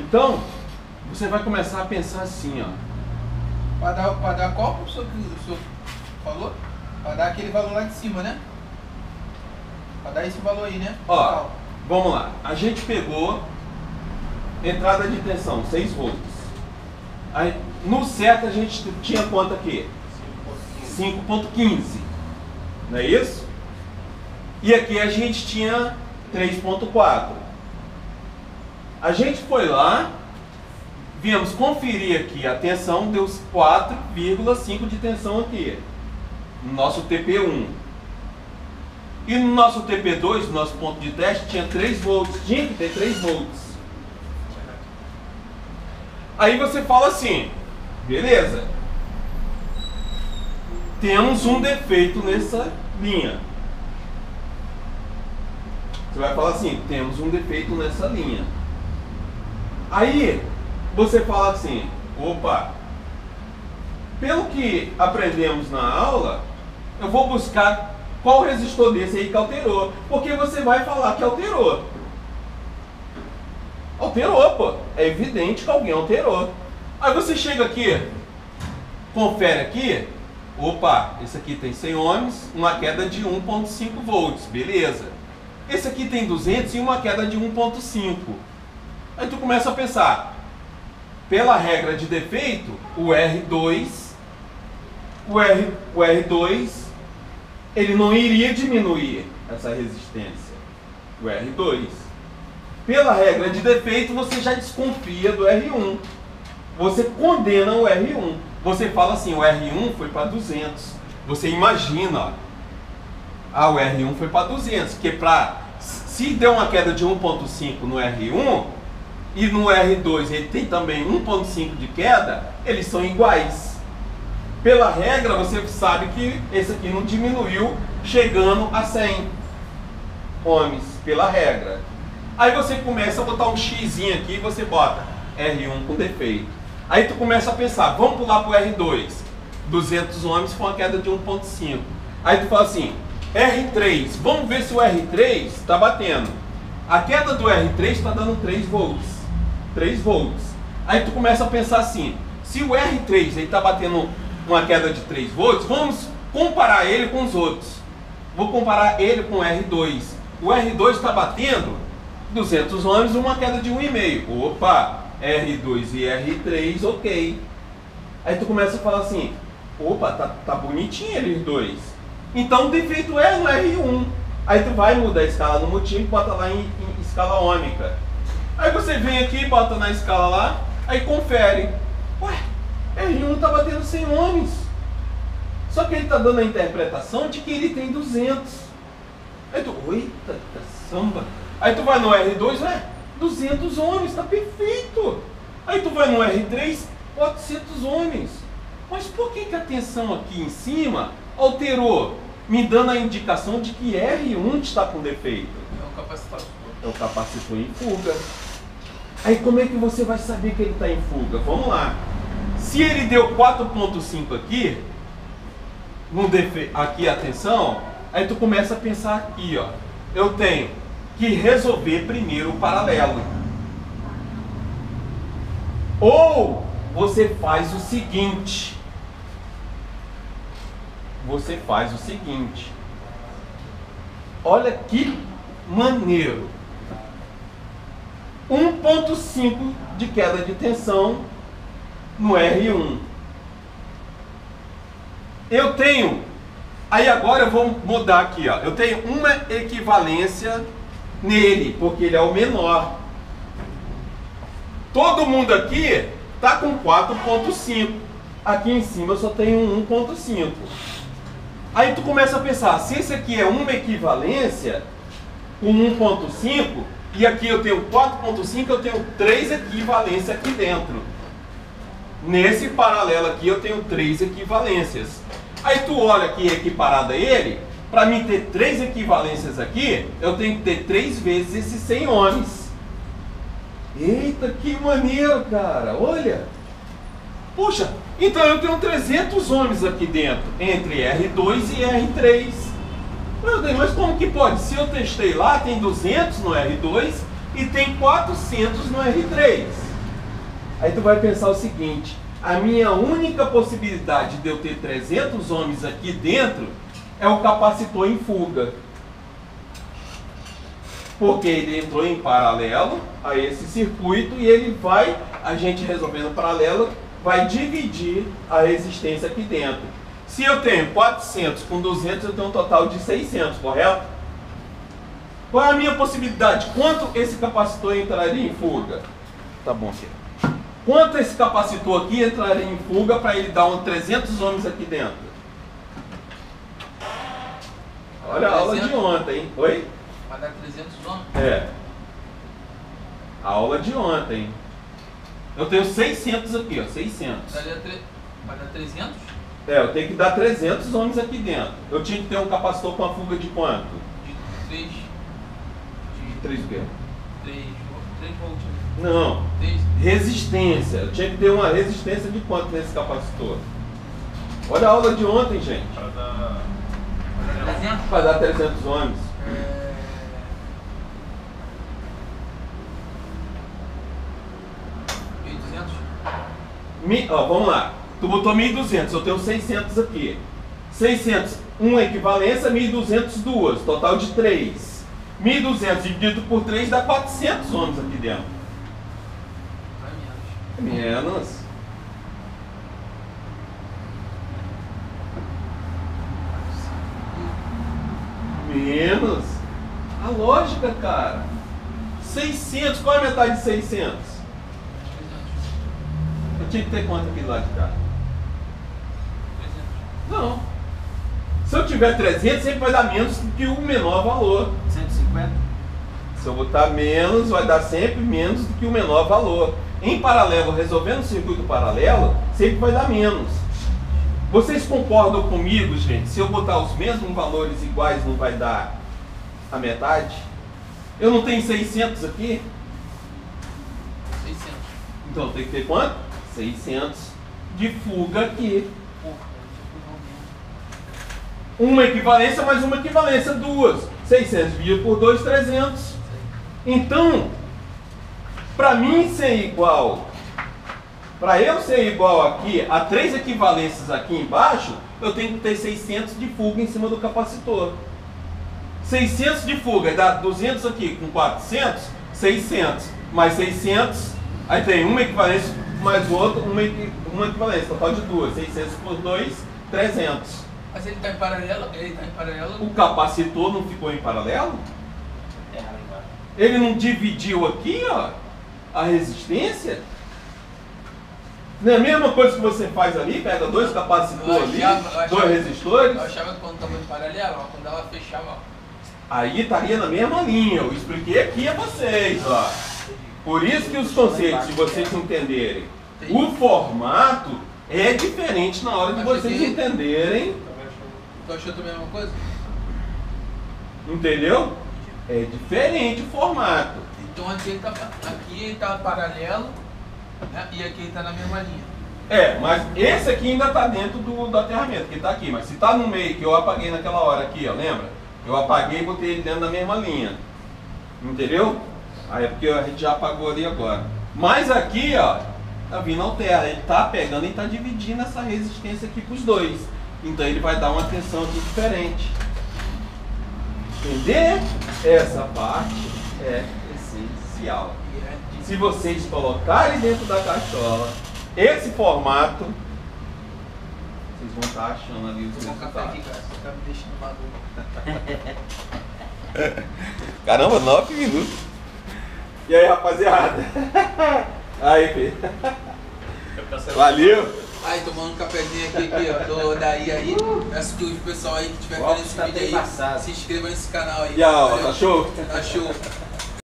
Então, você vai começar a pensar assim, ó. Para dar qual, professor, que o senhor falou? Para dar aquele valor lá de cima, né? Para dar esse valor aí, né? Ó, vamos lá. A gente pegou entrada de tensão, 6 volts. Aí, no certo a gente tinha quanto aqui? 5.15. Não é isso? E aqui a gente tinha 3.4. A gente foi lá, viemos conferir aqui a tensão, deu 4,5 de tensão aqui, no nosso TP1. E no nosso TP2, no nosso ponto de teste, tinha 3 volts, tinha que ter 3 volts. Aí você fala assim, beleza, temos um defeito nessa linha. Você vai falar assim, temos um defeito nessa linha. Aí você fala assim, opa, pelo que aprendemos na aula, eu vou buscar qual resistor desse aí que alterou, porque você vai falar que alterou. Alterou, pô. É evidente que alguém alterou. Aí você chega aqui, confere aqui, opa, esse aqui tem 100 ohms, uma queda de 1.5 volts, beleza. Esse aqui tem 200 e uma queda de 1.5. Aí tu começa a pensar, pela regra de defeito, o R2, ele não iria diminuir essa resistência, o R2. Pela regra de defeito, você já desconfia do R1. Você condena o R1. Você fala assim, o R1 foi para 200. Você imagina, ó, o R1 foi para 200, que se deu uma queda de 1.5 no R1, e no R2 ele tem também 1.5 de queda, eles são iguais. Pela regra, você sabe que esse aqui não diminuiu, chegando a 100 ohms, pela regra. Aí você começa a botar um xizinho aqui e você bota R1 com defeito. Aí tu começa a pensar, vamos pular para o R2. 200 ohms com uma queda de 1.5. Aí tu fala assim, R3, vamos ver se o R3 está batendo. A queda do R3 está dando 3 volts. 3 volts. Aí tu começa a pensar assim, se o R3 está batendo uma queda de 3 volts, vamos comparar ele com os outros. Vou comparar ele com o R2. O R2 está batendo 200 ohms, uma queda de 1,5. Opa, R2 e R3, ok. Aí tu começa a falar assim, opa, tá bonitinho eles dois. Então o defeito é no R1. Aí tu vai mudar a escala no multímetro e bota lá em escala ômica. Aí você vem aqui, bota na escala lá, aí confere. Ué, R1 tá batendo 100 ohms. Só que ele tá dando a interpretação de que ele tem 200. Aí tu, eita, samba. Aí tu vai no R2, né? 200 ohms, tá perfeito. Aí tu vai no R3, 400 ohms. Mas por que a tensão aqui em cima alterou? Me dando a indicação de que R1 está com defeito. É o capacitor. É o capacitor em fuga. Aí como é que você vai saber que ele está em fuga? Vamos lá. Se ele deu 4.5 aqui, aqui a tensão, aí tu começa a pensar aqui, ó. Eu tenho que resolver primeiro o paralelo. Ou você faz o seguinte. Olha que maneiro. 1.5 de queda de tensão no R1. Eu tenho, aí agora eu vou mudar aqui, ó. Eu tenho uma equivalência nele, porque ele é o menor. Todo mundo aqui tá com 4.5. Aqui em cima eu só tenho 1.5. Aí tu começa a pensar, se esse aqui é uma equivalência com 1.5, e aqui eu tenho 4.5, eu tenho 3 equivalências aqui dentro. Nesse paralelo aqui eu tenho 3 equivalências. Aí tu olha aqui equiparado a ele, para mim ter 3 equivalências aqui, eu tenho que ter 3 vezes esses 100 ohms. Eita, que maneiro, cara, olha. Puxa, então eu tenho 300 ohms aqui dentro, entre R2 e R3. Meu Deus, mas como que pode? Se eu testei lá, tem 200 no R2 e tem 400 no R3. Aí tu vai pensar o seguinte: a minha única possibilidade de eu ter 300 ohms aqui dentro é o capacitor em fuga. Porque ele entrou em paralelo a esse circuito e ele vai, a gente resolvendo paralelo, vai dividir a resistência aqui dentro. Se eu tenho 400 com 200, eu tenho um total de 600, correto? Qual é a minha possibilidade? Quanto esse capacitor entraria em fuga? Tá bom, filho. Quanto esse capacitor aqui entraria em fuga para ele dar um 300 ohms aqui dentro? Olha a aula de ontem, hein? Oi? Vai dar 300 ohms? É. A aula de ontem. Eu tenho 600 aqui, ó. 600. Vai dar 300? É, eu tenho que dar 300 ohms aqui dentro. Eu tinha que ter um capacitor com a fuga de quanto? De 3. De 3 o quê? 3 volts. Não. 3. Resistência. Eu tinha que ter uma resistência de quanto nesse capacitor? Olha a aula de ontem, gente. Para dar... Vai dar 300? Vai dar 300 ohms. Ó, vamos lá. Tu botou 1.200, eu tenho 600 aqui. 600, uma equivalência, 1.200, duas. Total de 3. 1.200 dividido por 3 dá 400 ohms aqui dentro. Menos. Menos. A lógica, cara. 600, qual é a metade de 600? Eu tinha que ter quanto aqui do lado de cá? 300. Não. Se eu tiver 300, sempre vai dar menos do que o menor valor. 150? Se eu botar menos, vai dar sempre menos do que o menor valor. Em paralelo, resolvendo o circuito paralelo, sempre vai dar menos. Vocês concordam comigo, gente? Se eu botar os mesmos valores iguais, não vai dar a metade? Eu não tenho 600 aqui? 600. Então tem que ter quanto? 600 de fuga aqui. Uma equivalência mais uma equivalência, duas. 600 dividido por 2, 300. Então, para mim ser igual, para eu ser igual aqui a 3 equivalências aqui embaixo, eu tenho que ter 600 de fuga em cima do capacitor. 600 de fuga dá 200 aqui com 400, 600 mais 600, aí tem uma equivalência mais outra, uma equivalência, total de duas. 600 por 2, 300. Mas ele está em paralelo? Ele está em paralelo? O capacitor não ficou em paralelo? Ele não dividiu aqui, ó, a resistência? Não é a mesma coisa que você faz ali? Pega dois capacitores ali, dois resistores? Eu achava que quando estava em paralelo, ó, quando ela fechava, ó. Aí estaria na mesma linha. Eu expliquei aqui a vocês, ó. Por isso que os conceitos, se vocês entenderem, o formato é diferente na hora de vocês entenderem. Tu achou também a mesma coisa? Entendeu? É diferente o formato. Então aqui ele tá paralelo, né? E aqui ele está na mesma linha. É, mas esse aqui ainda está dentro do aterramento, que está aqui. Mas se está no meio, que eu apaguei naquela hora aqui, ó, lembra? Eu apaguei e botei ele dentro da mesma linha. Entendeu? Aí é porque a gente já apagou ali agora. Mas aqui, ó, tá vindo altera. Ele tá pegando e tá dividindo essa resistência aqui para os dois. Então ele vai dar uma tensão aqui diferente. Entender essa parte é essencial. Se vocês colocarem dentro da cachola esse formato, vocês vão estar achando ali os resultados. Você tá me deixando maluco. Caramba, 9 minutos. E aí, rapaziada? Aí, filho. Valeu. Aí, tomando um cafezinho aqui, ó. Tô daí aí. Peço que o pessoal aí que estiver vendo esse vídeo aí, se inscreva nesse canal aí. E a aula, tá show? Tá show.